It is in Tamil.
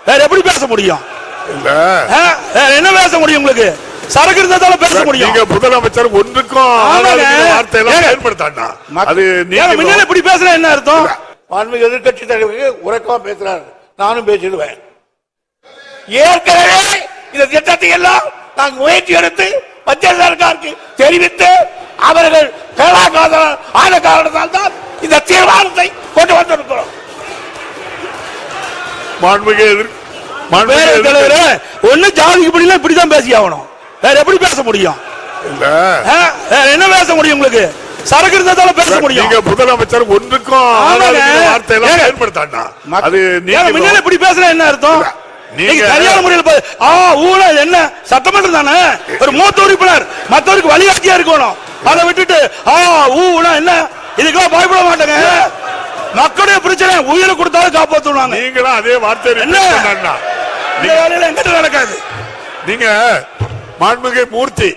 வேற எப்படி பேச முடியும்? என்ன பேச முடியும்? உங்களுக்கு சரக்கு இருந்தால பேச முடியும். நீங்க முதலமைச்சர் ஒன்றுக்கும் வார்த்தையெல்லாம் பயன்படுத்தாண்டா. அது நீங்க இப்படி பேசுற என்ன அர்த்தம்? மாண்புமிகு எதிர்க்கட்சி தலைவருக்கு உறக்கமா பேசுறாரு, நானும் பேசிடுவேன். ஏற்கனவே இந்த திட்டத்தை எல்லாம் நாங்கள் முயற்சி எடுத்து மத்திய சர்க்காருக்கு தெரிவித்து அவர்கள் ஆன காரணத்தால் தான் இந்த தீர்மானத்தை கொண்டு வந்திருக்கிறோம். ஒண்ணு ஜாதிக்கு படினா இப்படிதான் பேசி ஆகணும். வேற எப்படி பேச முடியும்? என்ன பேச முடியும்? உங்களுக்கு சரக்கு இருந்தால பேச முடியும். நீங்க முதலமைச்சர் ஒன்றுக்கும் வார்த்தையெல்லாம் பயன்படுத்தாண்டா. அது நீங்க இப்படி பேசுற என்ன அர்த்தம்? நீங்க சரியான முறையில் ஊழல் என்ன சட்டமன்றம் தானே, ஒரு மூத்த உறுப்பினர் மற்றவருக்கு வழிகாட்டியா இருக்கணும். அதை விட்டுட்டு ஊழல் என்ன இதுக்கெல்லாம் பயப்பட மாட்டாங்க. மக்களுடைய பிரச்சனை உயிரை கொடுத்தாலும் காப்பாற்றுவாங்க. நீங்களும் அதே வார்த்தை என்ன எங்கிட்ட நடக்காது. நீங்க மாண்புமிகு மூர்த்தி